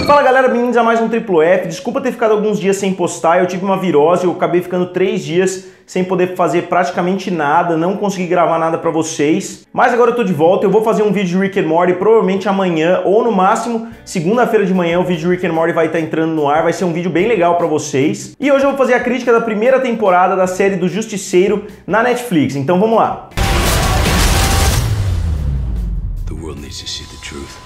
Fala galera, bem-vindos a mais um Triplo F. Desculpa ter ficado alguns dias sem postar, eu tive uma virose, eu acabei ficando 3 dias sem poder fazer praticamente nada, não consegui gravar nada pra vocês. Mas agora eu tô de volta, eu vou fazer um vídeo de Rick and Morty provavelmente amanhã, ou no máximo, segunda-feira de manhã o vídeo de Rick and Morty vai estar entrando no ar, vai ser um vídeo bem legal pra vocês. E hoje eu vou fazer a crítica da primeira temporada da série do Justiceiro na Netflix, então vamos lá. The world needs to see the truth.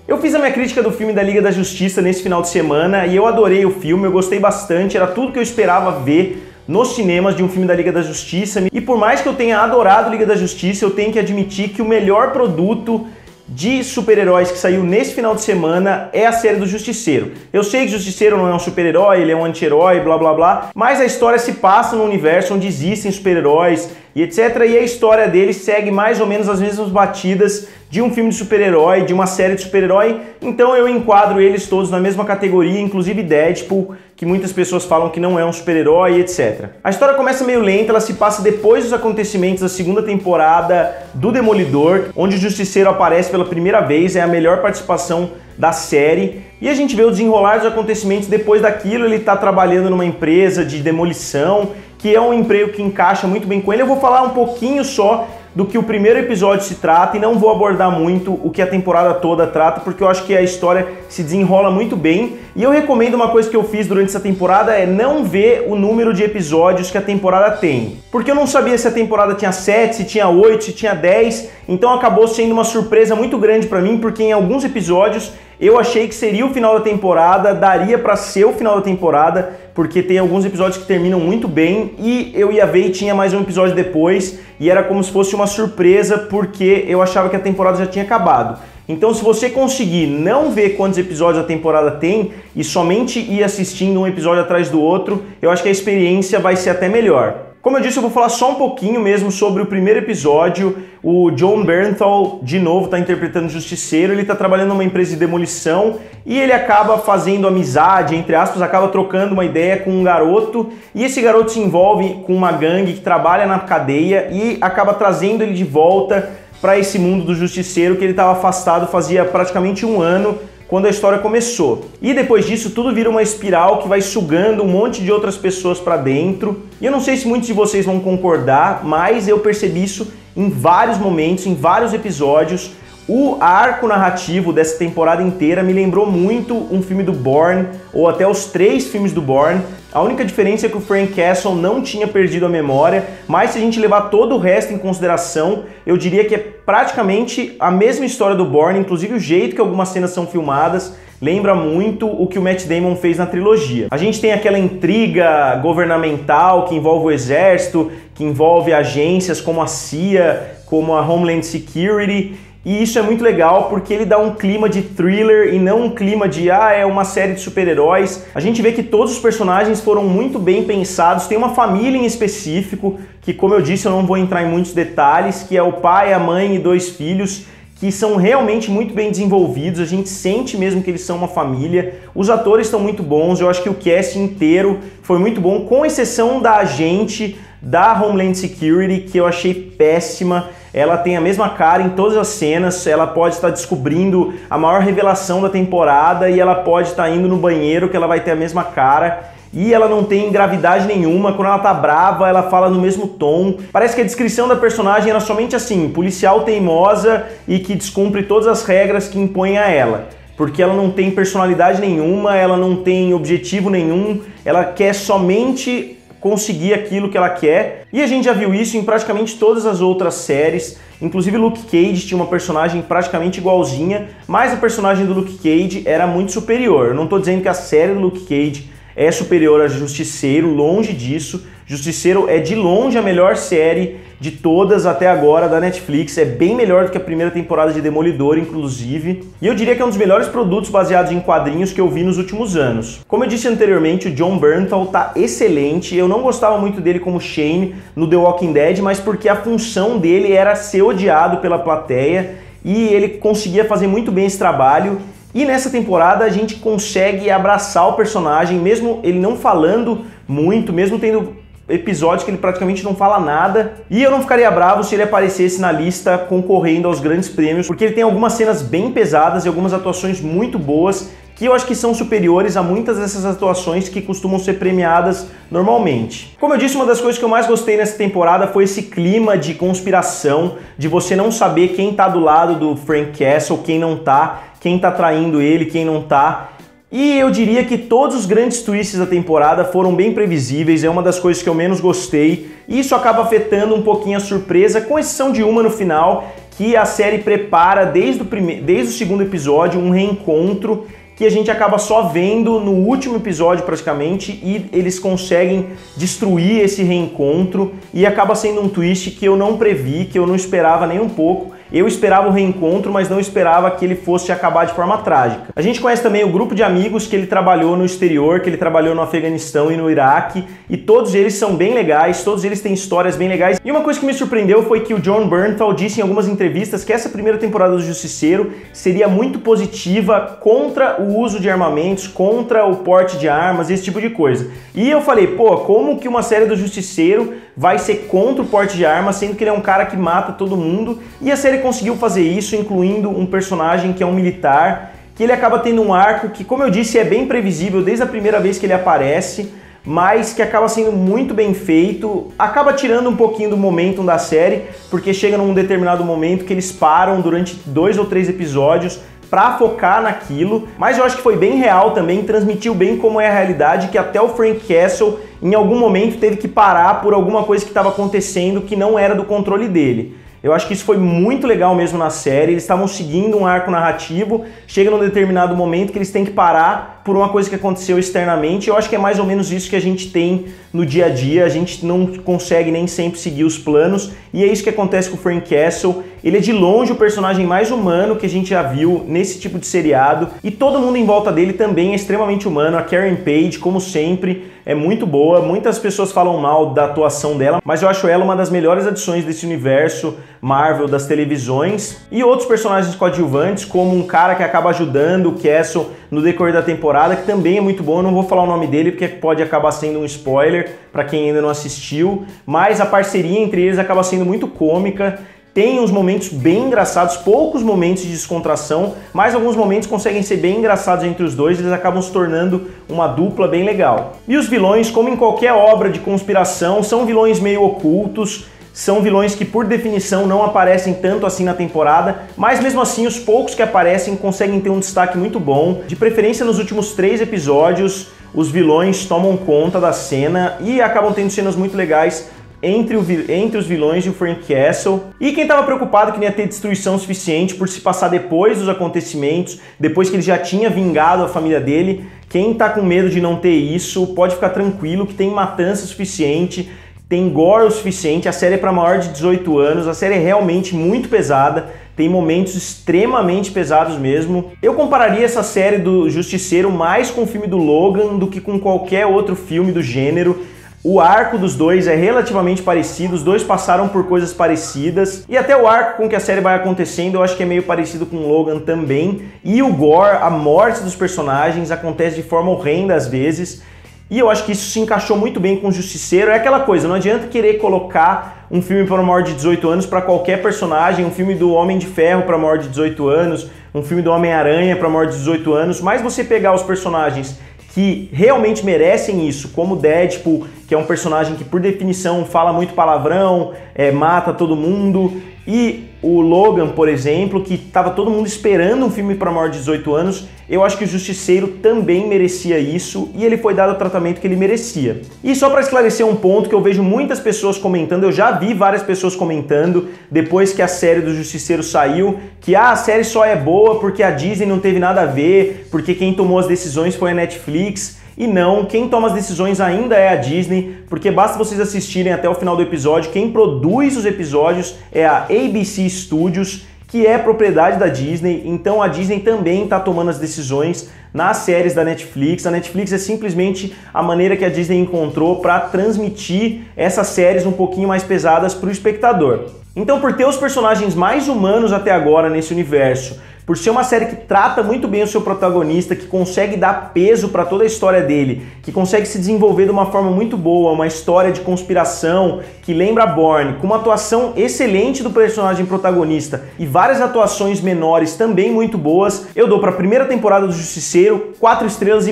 Eu fiz a minha crítica do filme da Liga da Justiça nesse final de semana e eu adorei o filme, eu gostei bastante, era tudo que eu esperava ver nos cinemas de um filme da Liga da Justiça. E por mais que eu tenha adorado Liga da Justiça, eu tenho que admitir que o melhor produto de super-heróis que saiu nesse final de semana é a série do Justiceiro. Eu sei que o Justiceiro não é um super-herói, ele é um anti-herói, blá blá blá, mas a história se passa num universo onde existem super-heróis e etc. E a história dele segue mais ou menos as mesmas batidas de um filme de super-herói, de uma série de super-herói, então eu enquadro eles todos na mesma categoria, inclusive Deadpool, que muitas pessoas falam que não é um super-herói, etc. A história começa meio lenta, ela se passa depois dos acontecimentos da segunda temporada do Demolidor, onde o Justiceiro aparece pela primeira vez, é a melhor participação da série, e a gente vê o desenrolar dos acontecimentos depois daquilo. Ele tá trabalhando numa empresa de demolição, que é um emprego que encaixa muito bem com ele. Eu vou falar um pouquinho só do que o primeiro episódio se trata e não vou abordar muito o que a temporada toda trata, porque eu acho que a história se desenrola muito bem. E eu recomendo uma coisa que eu fiz durante essa temporada, é não ver o número de episódios que a temporada tem. Porque eu não sabia se a temporada tinha 7, se tinha 8, se tinha 10, então acabou sendo uma surpresa muito grande pra mim, porque em alguns episódios eu achei que seria o final da temporada, daria pra ser o final da temporada, porque tem alguns episódios que terminam muito bem, e eu ia ver e tinha mais um episódio depois, e era como se fosse uma surpresa, porque eu achava que a temporada já tinha acabado. Então, se você conseguir não ver quantos episódios a temporada tem e somente ir assistindo um episódio atrás do outro, eu acho que a experiência vai ser até melhor. Como eu disse, eu vou falar só um pouquinho mesmo sobre o primeiro episódio. O Jon Bernthal, de novo, está interpretando o Justiceiro. Ele está trabalhando numa empresa de demolição e ele acaba fazendo amizade, entre aspas, acaba trocando uma ideia com um garoto. E esse garoto se envolve com uma gangue que trabalha na cadeia e acaba trazendo ele de volta para esse mundo do Justiceiro, que ele estava afastado fazia praticamente um ano, quando a história começou. E depois disso tudo vira uma espiral que vai sugando um monte de outras pessoas para dentro. E eu não sei se muitos de vocês vão concordar, mas eu percebi isso em vários momentos, em vários episódios. O arco narrativo dessa temporada inteira me lembrou muito um filme do Bourne, ou até os 3 filmes do Bourne. A única diferença é que o Frank Castle não tinha perdido a memória, mas se a gente levar todo o resto em consideração, eu diria que é praticamente a mesma história do Bourne, inclusive o jeito que algumas cenas são filmadas lembra muito o que o Matt Damon fez na trilogia. A gente tem aquela intriga governamental que envolve o exército, que envolve agências como a CIA, como a Homeland Security, e isso é muito legal porque ele dá um clima de thriller e não um clima de é uma série de super-heróis. A gente vê que todos os personagens foram muito bem pensados, tem uma família em específico, que como eu disse eu não vou entrar em muitos detalhes, que é o pai, a mãe e 2 filhos, que são realmente muito bem desenvolvidos, a gente sente mesmo que eles são uma família. Os atores estão muito bons, eu acho que o cast inteiro foi muito bom, com exceção da agente da Homeland Security, que eu achei péssima. Ela tem a mesma cara em todas as cenas, ela pode estar descobrindo a maior revelação da temporada e ela pode estar indo no banheiro que ela vai ter a mesma cara. E ela não tem gravidade nenhuma, quando ela tá brava ela fala no mesmo tom. Parece que a descrição da personagem era somente assim, policial teimosa e que descumpre todas as regras que impõem a ela. Porque ela não tem personalidade nenhuma, ela não tem objetivo nenhum, ela quer somente conseguir aquilo que ela quer, e a gente já viu isso em praticamente todas as outras séries, inclusive Luke Cage tinha uma personagem praticamente igualzinha, mas a personagem do Luke Cage era muito superior. Eu não estou dizendo que a série do Luke Cage é superior a Justiceiro, longe disso. Justiceiro é de longe a melhor série de todas até agora da Netflix, é bem melhor do que a primeira temporada de Demolidor, inclusive. E eu diria que é um dos melhores produtos baseados em quadrinhos que eu vi nos últimos anos. Como eu disse anteriormente, o Jon Bernthal tá excelente. Eu não gostava muito dele como Shane no The Walking Dead, mas porque a função dele era ser odiado pela plateia e ele conseguia fazer muito bem esse trabalho. E nessa temporada a gente consegue abraçar o personagem, mesmo ele não falando muito, mesmo tendo episódios que ele praticamente não fala nada, e eu não ficaria bravo se ele aparecesse na lista concorrendo aos grandes prêmios, porque ele tem algumas cenas bem pesadas e algumas atuações muito boas, que eu acho que são superiores a muitas dessas atuações que costumam ser premiadas normalmente. Como eu disse, uma das coisas que eu mais gostei nessa temporada foi esse clima de conspiração, de você não saber quem tá do lado do Frank Castle, quem não tá, quem tá traindo ele, quem não tá. E eu diria que todos os grandes twists da temporada foram bem previsíveis, é uma das coisas que eu menos gostei, e isso acaba afetando um pouquinho a surpresa, com exceção de uma no final, que a série prepara desde o segundo episódio um reencontro que a gente acaba só vendo no último episódio praticamente, e eles conseguem destruir esse reencontro, e acaba sendo um twist que eu não previ, que eu não esperava nem um pouco. Eu esperava o reencontro, mas não esperava que ele fosse acabar de forma trágica. A gente conhece também o grupo de amigos que ele trabalhou no exterior, que ele trabalhou no Afeganistão e no Iraque, e todos eles são bem legais, todos eles têm histórias bem legais. E uma coisa que me surpreendeu foi que o Jon Bernthal disse em algumas entrevistas que essa primeira temporada do Justiceiro seria muito positiva contra o uso de armamentos, contra o porte de armas, esse tipo de coisa. E eu falei, pô, como que uma série do Justiceiro vai ser contra o porte de armas, sendo que ele é um cara que mata todo mundo? E a série conseguiu fazer isso, incluindo um personagem que é um militar, que ele acaba tendo um arco que, como eu disse, é bem previsível desde a primeira vez que ele aparece, mas que acaba sendo muito bem feito, acaba tirando um pouquinho do momentum da série, porque chega num determinado momento que eles param durante 2 ou 3 episódios para focar naquilo, mas eu acho que foi bem real também, transmitiu bem como é a realidade, que até o Frank Castle em algum momento teve que parar por alguma coisa que estava acontecendo que não era do controle dele. Eu acho que isso foi muito legal mesmo na série, eles estavam seguindo um arco narrativo, chega num determinado momento que eles têm que parar por uma coisa que aconteceu externamente. Eu acho que é mais ou menos isso que a gente tem no dia a dia, a gente não consegue nem sempre seguir os planos, e é isso que acontece com o Frank Castle. Ele é de longe o personagem mais humano que a gente já viu nesse tipo de seriado, e todo mundo em volta dele também é extremamente humano. A Karen Page, como sempre, é muito boa, muitas pessoas falam mal da atuação dela, mas eu acho ela uma das melhores adições desse universo Marvel das televisões. E outros personagens coadjuvantes, como um cara que acaba ajudando o Castle no decorrer da temporada, que também é muito bom. Eu não vou falar o nome dele porque pode acabar sendo um spoiler para quem ainda não assistiu, mas a parceria entre eles acaba sendo muito cômica. Tem uns momentos bem engraçados, poucos momentos de descontração, mas alguns momentos conseguem ser bem engraçados entre os dois, eles acabam se tornando uma dupla bem legal. E os vilões, como em qualquer obra de conspiração, são vilões meio ocultos, são vilões que por definição não aparecem tanto assim na temporada, mas mesmo assim os poucos que aparecem conseguem ter um destaque muito bom. De preferência nos últimos 3 episódios, os vilões tomam conta da cena e acabam tendo cenas muito legais entre os vilões e o Frank Castle. E quem estava preocupado que não ia ter destruição suficiente por se passar depois dos acontecimentos, depois que ele já tinha vingado a família dele, quem tá com medo de não ter isso, pode ficar tranquilo que tem matança suficiente, tem gore o suficiente. A série é para maior de 18 anos, a série é realmente muito pesada, tem momentos extremamente pesados mesmo. Eu compararia essa série do Justiceiro mais com o filme do Logan do que com qualquer outro filme do gênero. O arco dos dois é relativamente parecido, os dois passaram por coisas parecidas, e até o arco com que a série vai acontecendo eu acho que é meio parecido com o Logan também. E o gore, a morte dos personagens acontece de forma horrenda às vezes, e eu acho que isso se encaixou muito bem com o Justiceiro. É aquela coisa, não adianta querer colocar um filme para maior de 18 anos para qualquer personagem, um filme do Homem de Ferro para maior de 18 anos, um filme do Homem-Aranha para maior de 18 anos, mas você pegar os personagens que realmente merecem isso, como Deadpool, que é um personagem que por definição fala muito palavrão, mata todo mundo, e o Logan, por exemplo, que estava todo mundo esperando um filme para maior de 18 anos, eu acho que o Justiceiro também merecia isso, e ele foi dado o tratamento que ele merecia. E só para esclarecer um ponto que eu vejo muitas pessoas comentando, eu já vi várias pessoas comentando depois que a série do Justiceiro saiu, que a série só é boa porque a Disney não teve nada a ver, porque quem tomou as decisões foi a Netflix. E não, quem toma as decisões ainda é a Disney, porque basta vocês assistirem até o final do episódio, quem produz os episódios é a ABC Studios, que é propriedade da Disney, então a Disney também está tomando as decisões nas séries da Netflix. A Netflix é simplesmente a maneira que a Disney encontrou para transmitir essas séries um pouquinho mais pesadas para o espectador. Então, por ter os personagens mais humanos até agora nesse universo, Por ser uma série que trata muito bem o seu protagonista, que consegue dar peso para toda a história dele, que consegue se desenvolver de uma forma muito boa, uma história de conspiração que lembra Bourne, com uma atuação excelente do personagem protagonista e várias atuações menores também muito boas, eu dou para a primeira temporada do Justiceiro 4,5 estrelas. I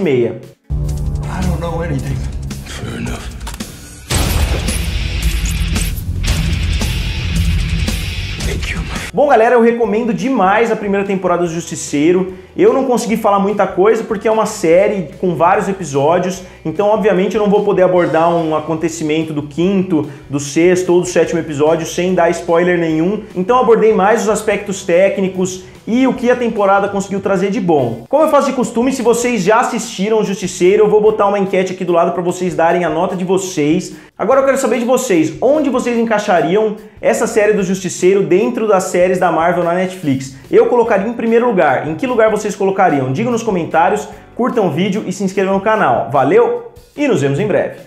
don't know anything. Fair enough. Bom, galera, eu recomendo demais a primeira temporada do Justiceiro. Eu não consegui falar muita coisa porque é uma série com vários episódios, então obviamente eu não vou poder abordar um acontecimento do 5º, do 6º ou do 7º episódio sem dar spoiler nenhum. Então eu abordei mais os aspectos técnicos e o que a temporada conseguiu trazer de bom. Como eu faço de costume, se vocês já assistiram o Justiceiro, eu vou botar uma enquete aqui do lado para vocês darem a nota de vocês. Agora eu quero saber de vocês, onde vocês encaixariam essa série do Justiceiro dentro das séries da Marvel na Netflix? Eu colocaria em primeiro lugar. Em que lugar vocês colocariam? Digam nos comentários, curtam o vídeo e se inscrevam no canal. Valeu e nos vemos em breve.